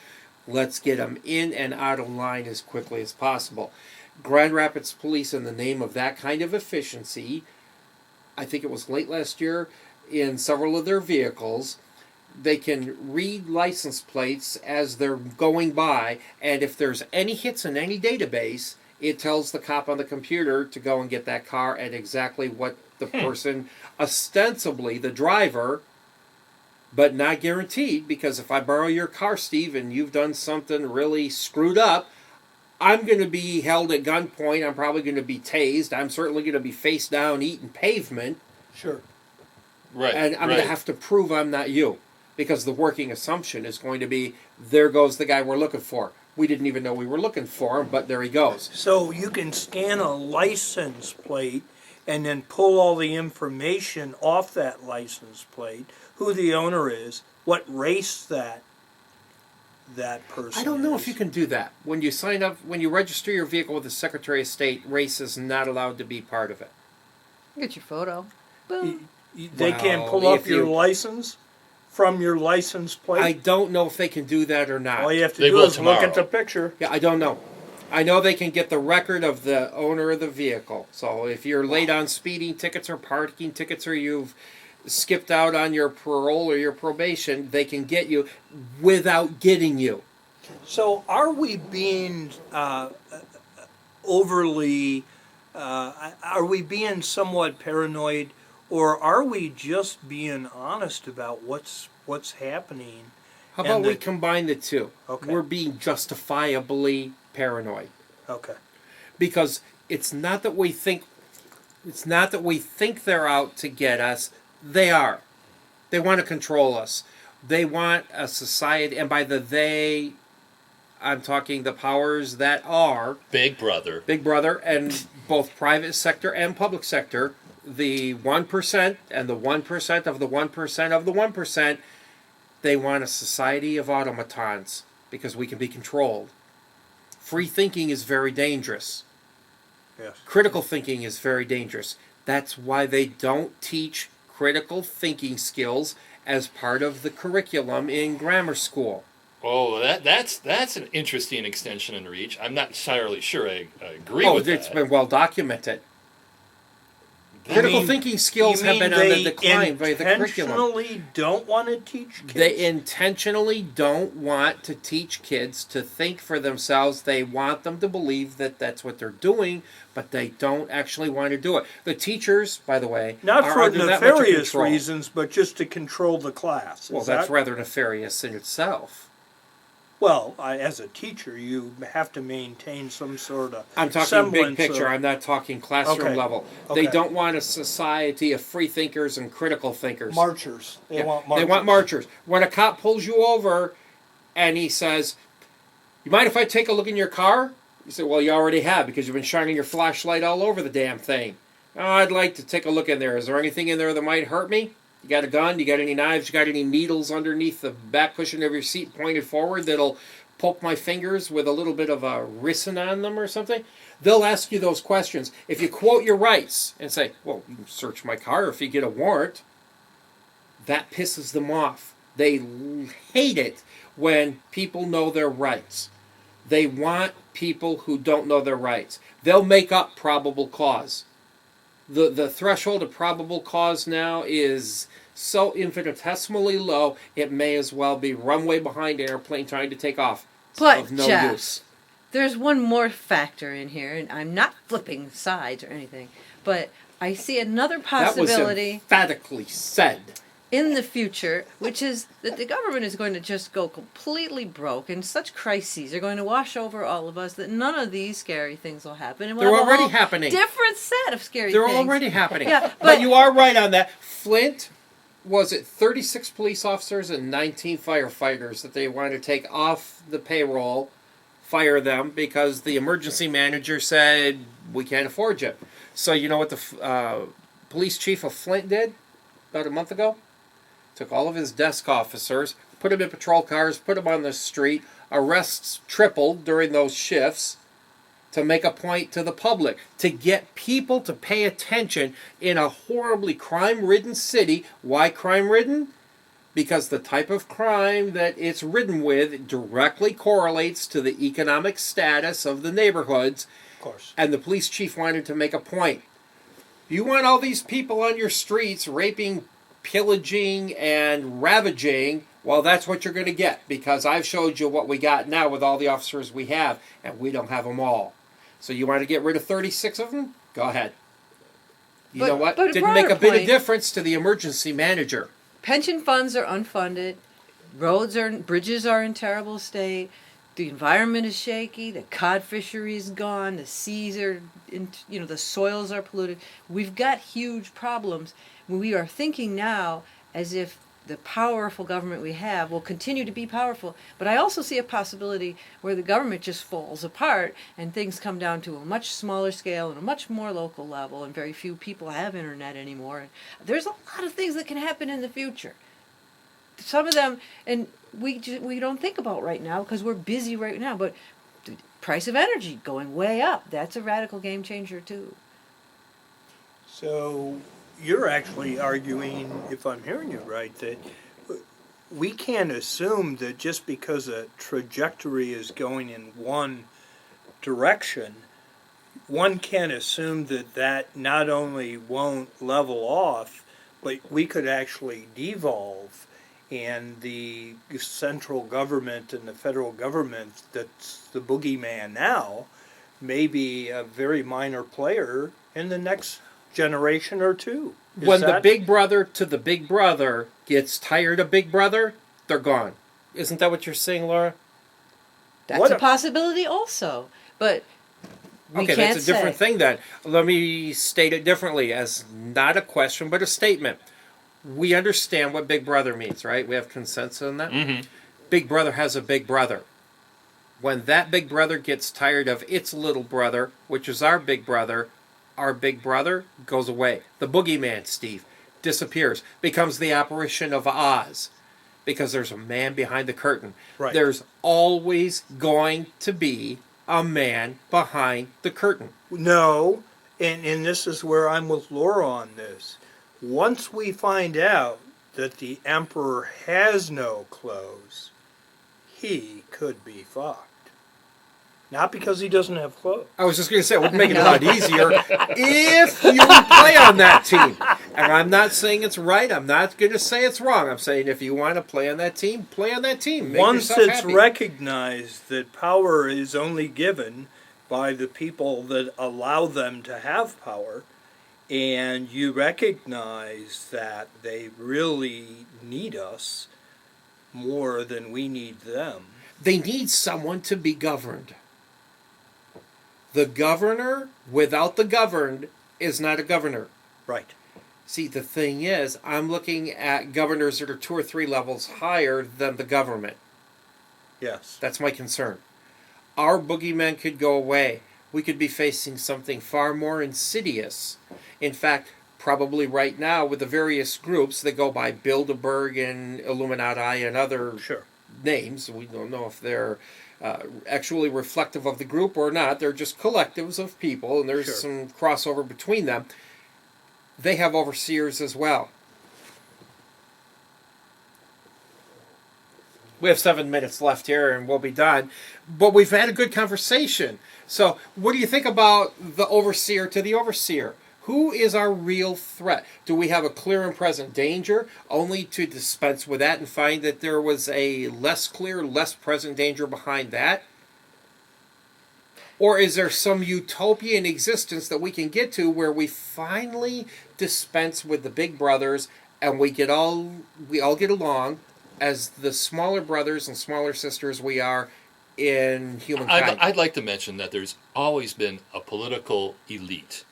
Let's get them in and out of line as quickly as possible. Grand Rapids police, in the name of that kind of efficiency, I think it was late last year, in several of their vehicles, they can read license plates as they're going by, and if there's any hits in any database, it tells the cop on the computer to go and get that car at exactly what the person, ostensibly the driver, but not guaranteed, because if I borrow your car, Steve, and you've done something really screwed up, I'm going to be held at gunpoint. I'm probably going to be tased. I'm certainly going to be face down eating pavement. Sure. Right. And I'm going to have to prove I'm not you. Because the working assumption is going to be, there goes the guy we're looking for. We didn't even know we were looking for him, but there he goes. So you can scan a license plate and then pull all the information off that license plate, who the owner is, what race that person I don't know if is. you can do that. When you sign up, when you register your vehicle with the Secretary of State, race is not allowed to be part of it. Get your photo. Boom. They can't Well, pull up if your you- license from your license plate. I don't know if they can do that or not. All you have to They do will is look at the tomorrow. picture. Yeah, I don't know. I know they can get the record of the owner of the vehicle. So if you're late on speeding tickets or parking tickets, or you've skipped out on your parole or your probation, they can get you without getting you. So are we being overly, are we being somewhat paranoid, or are we just being honest about what's happening? How And about we the- combine the two? Okay. We're being justifiably paranoid. Okay. Because it's not that we think they're out to get us. They are. They want to control us. They want a society, and by the they, I'm talking the powers that are Big Brother. Big Brother, and both private sector and public sector, the 1% and the 1% of the 1% of the 1%, they want a society of automatons because we can be controlled. Free thinking is very dangerous. Yes. Critical thinking is very dangerous. That's why they don't teach critical thinking skills as part of the curriculum in grammar school. Oh, that's an interesting extension and reach. I'm not entirely sure I agree Oh, with it's that. been well documented. You Critical mean- thinking skills you have been mean on the they decline by the curriculum. intentionally don't want to teach kids? They intentionally don't want to teach kids to think for themselves. They want them to believe that that's what they're doing, but they don't actually want to do it. The teachers, by the way, Not are for under that much nefarious control. reasons, but just to control the class. Well, Is that's that- rather nefarious in itself. Well, as a teacher, you have to maintain some sort of I'm talking semblance big picture. of- I'm not talking classroom Okay. level. Okay. They don't want a society of free thinkers and critical thinkers. marchers. They Yeah, want marchers. They want marchers. When a cop pulls you over and he says, "You mind if I take a look in your car?" You say, "Well, you already have because you've been shining your flashlight all over the damn thing." "Oh, I'd like to take a look in there. Is there anything in there that might hurt me? You got a gun? You got any knives? You got any needles underneath the back cushion of your seat pointed forward that'll poke my fingers with a little bit of a ricin on them or something?" They'll ask you those questions. If you quote your rights and say, "Well, you can search my car if you get a warrant," that pisses them off. They hate it when people know their rights. They want people who don't know their rights. They'll make up probable cause. The threshold of probable cause now is so infinitesimally low, it may as well be runway behind airplane trying to take off. It's But, of no Jeff, use. There's one more factor in here, and I'm not flipping sides or anything, but I see another That was possibility emphatically said. in the future, which is that the government is going to just go completely broke, and such crises are going to wash over all of us that none of these scary things will happen. And we'll They're have a already whole happening. different set of scary They're things. already happening. Yeah, but but- you are right on that. Flint, was it 36 police officers and 19 firefighters that they wanted to take off the payroll, fire them, because the emergency manager said, "We can't afford you." So you know what the police chief of Flint did about a month ago? Took all of his desk officers, put them in patrol cars, put them on the street. Arrests tripled during those shifts to make a point to the public, to get people to pay attention in a horribly crime-ridden city. Why crime-ridden? Because the type of crime that it's ridden with directly correlates to the economic status of the neighborhoods, Of course. and the police chief wanted to make a point. You want all these people on your streets raping, pillaging, and ravaging, well, that's what you're going to get, because I've showed you what we got now with all the officers we have, and we don't have them all. So you want to get rid of 36 of them? Go ahead. You But- know what? but a Didn't make a broader bit of point- difference to the emergency manager. Pension funds are unfunded, bridges are in terrible state, the environment is shaky, the cod fishery is gone, the seas are, the soils are polluted. We've got huge problems. We are thinking now as if the powerful government we have will continue to be powerful. But I also see a possibility where the government just falls apart and things come down to a much smaller scale and a much more local level, and very few people have internet anymore. And there's a lot of things that can happen in the future. Some of them, and we don't think about right now because we're busy right now, but the price of energy going way up, that's a radical game changer too. So you're actually arguing, if I'm hearing you right, that we can't assume that just because a trajectory is going in one direction, one can't assume that that not only won't level off, but we could actually devolve, and the central government and the federal government that's the boogeyman now may be a very minor player in the next generation or two. When the big brother to the big brother gets tired of big brother, they're gone. Isn't that what you're saying, Laura? That's a possibility also, but we Okay, can't that's a different thing then. Let me state it differently as not a question but a statement. We understand what big brother means, right? We have consensus on that. Mm-hmm. Big brother has a big brother. When that big brother gets tired of its little brother, which is our big brother goes away. The boogeyman, Steve, disappears, becomes the apparition of Oz, because there's a man behind the curtain. Right. There's always going to be a man behind the curtain. No, and this is where I'm with Laura on this. Once we find out that the emperor has no clothes, he could be fucked. Not because he doesn't have clothes. I was just going to say, it would make it a lot easier if you would play on that team. And I'm not saying it's right. I'm not going to say it's wrong. I'm saying if you want to play on that team, play on that team. Make Once yourself it's happy. recognized that power is only given by the people that allow them to have power, and you recognize that they really need us more than we need them. They need someone to be governed. The governor without the governed is not a governor. Right. See, the thing is, I'm looking at governors that are 2 or 3 levels higher than the government. Yes. That's my concern. Our boogeyman could go away. We could be facing something far more insidious. In fact, probably right now with the various groups that go by Bilderberg and Illuminati and other names, we don't know if they're actually reflective of the group or not. They're just collectives of people, and there's some crossover between them. They have overseers as well. We have 7 minutes left here and we'll be done. But we've had a good conversation. So what do you think about the overseer to the overseer? Who is our real threat? Do we have a clear and present danger, only to dispense with that and find that there was a less clear, less present danger behind that? Or is there some utopian existence that we can get to where we finally dispense with the big brothers and we all get along as the smaller brothers and smaller sisters we are in humankind? I'd like to mention that there's always been a political elite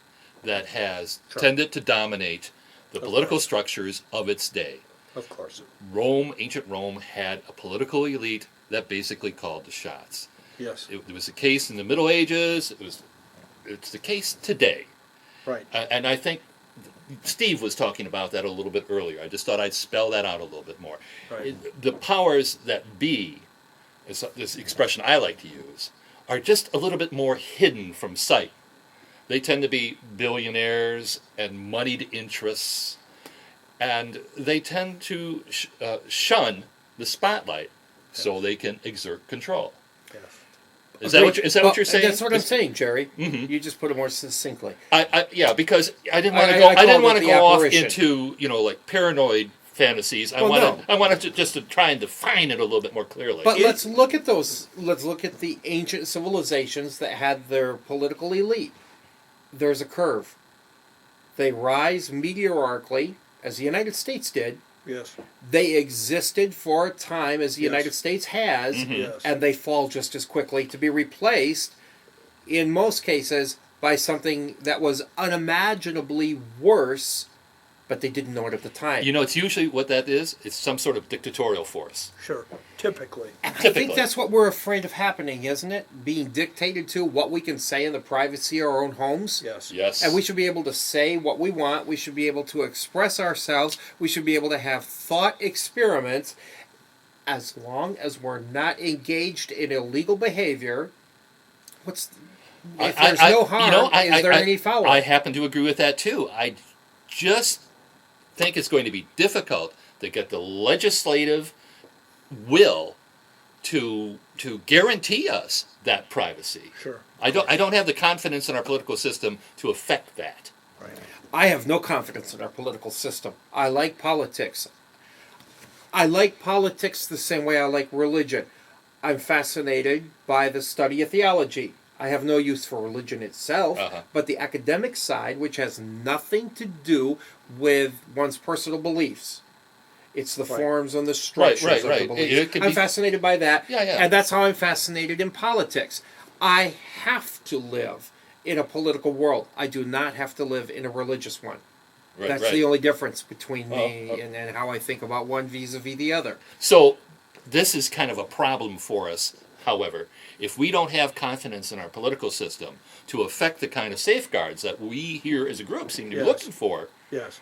that has tended to dominate the political structures of its day. Of course. Ancient Rome had a political elite that basically called the shots. Yes. It was the case in the Middle Ages. It's the case today. Right. And I think Steve was talking about that a little bit earlier. I just thought I'd spell that out a little bit more. Right. The powers that be, this expression I like to use, are just a little bit more hidden from sight. They tend to be billionaires and moneyed interests, and they tend to shun the spotlight so they can exert control. Yes. Is that what you're saying? That's what I'm saying, Jerry. Mm-hmm. You just put it more succinctly. Yeah, because I didn't want to I go. I didn't called want it to the go off apparition. into like paranoid fantasies. I Well, wanted to just to try and define it a little bit more clearly. But let's look at those. Let's look at the ancient civilizations that had their political elite. There's a curve. They rise meteorically, as the United States did. Yes. They existed for a time, as the United States has, Yes. and they fall just as quickly to be replaced, in most cases, by something that was unimaginably worse but they didn't know it at the time. You know, it's usually what that is. It's some sort of dictatorial force. Sure, typically. I Typically. think that's what we're afraid of happening, isn't it? Being dictated to what we can say in the privacy of our own homes. Yes. Yes. And we should be able to say what we want. We should be able to express ourselves. We should be able to have thought experiments as long as we're not engaged in illegal behavior. If there's no harm, is there any foul? I happen to agree with that too. I just think it's going to be difficult to get the legislative will to guarantee us that privacy. Sure. I don't have the confidence in our political system to affect that. Right. I have no confidence in our political system. I like politics. I like politics the same way I like religion. I'm fascinated by the study of theology. I have no use for religion itself, but the academic side, which has nothing to do with one's personal beliefs. It's the forms and the structures of the beliefs. I'm fascinated by that, and that's how I'm fascinated in politics. I have to live in a political world. I do not have to live in a religious one. That's the only difference between me and how I think about one vis-a-vis the other. So this is kind of a problem for us, however. If we don't have confidence in our political system to affect the kind of safeguards that we here as a group seem to be looking for, yes.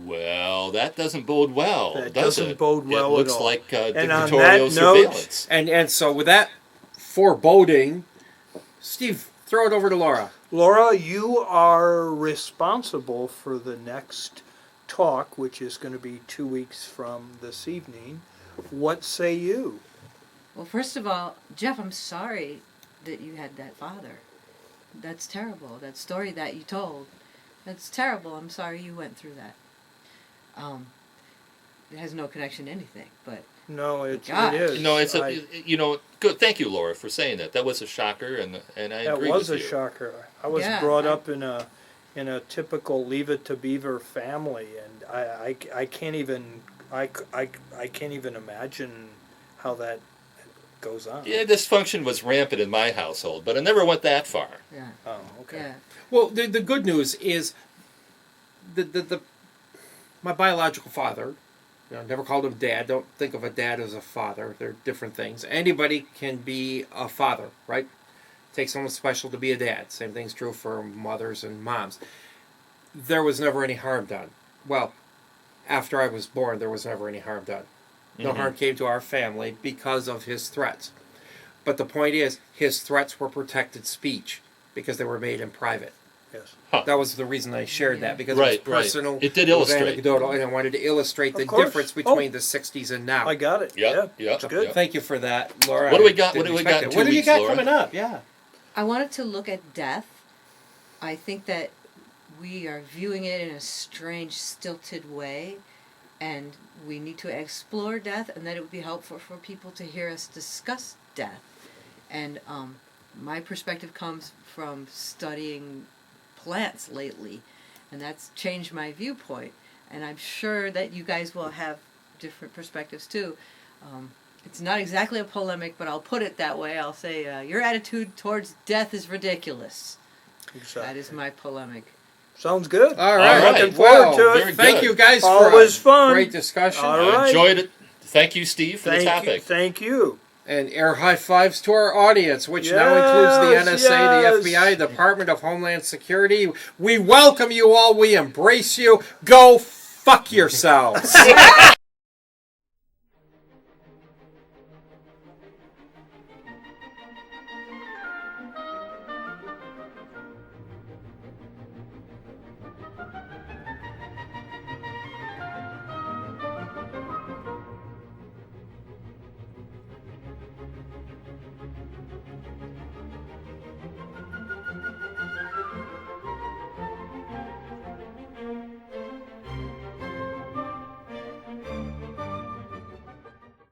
Well, that doesn't bode well, That does doesn't it? bode well It looks at all. like And on dictatorial that note- surveillance. And so with that foreboding, Steve, throw it over to Laura. Laura, you are responsible for the next talk, which is going to be 2 weeks from this evening. What say you? Well, first of all, Jeff, I'm sorry that you had that father. That's terrible. That story that you told, that's terrible. I'm sorry you went through that. It has no connection to anything, but No, it Gosh. is. No, it's I- good. Thank you, Laura, for saying that. That was a shocker, and I That agree was with a you. shocker. I was Yeah, brought I- up in a typical Leave It to Beaver family, and I can't even can't even imagine how that goes on. Yeah, dysfunction was rampant in my household, but it never went that far. yeah, Oh, okay. yeah. Well, the good news is my biological father, never called him dad. Don't think of a dad as a father. They're different things. Anybody can be a father, right? Takes someone special to be a dad. Same thing's true for mothers and moms. There was never any harm done. Well, after I was born, there was never any harm done. No harm came to our family because of his threats. But the point is, his threats were protected speech because they were made in private. Yes. That was the reason I shared that, because Right, it was personal, right. It did was illustrate. anecdotal, and I wanted to illustrate the Of course. difference between the 60s and now. I got it. Yep, Yeah, yep, that's good. yep. Thank you for that, Laura. What do we I got- didn't what do we expect got in it. 2 What do you weeks, got Laura? coming up? Yeah. I wanted to look at death. I think that we are viewing it in a strange, stilted way, and we need to explore death, and that it would be helpful for people to hear us discuss death. And my perspective comes from studying plants lately, and that's changed my viewpoint. And I'm sure that you guys will have different perspectives too. It's not exactly a polemic, but I'll put it that way. I'll say your attitude towards death is ridiculous. Exactly. That is my polemic. Sounds good. All right. right. Looking forward Well, to it. very Thank good. you guys for Always a fun. great discussion. All I right. enjoyed it. Thank you, Steve, for the Thank topic. you. Thank you. And air high fives to our audience, which now includes the Yes, NSA, yes. the FBI, Department of Homeland Security. We welcome you all. We embrace you. Go fuck yourselves.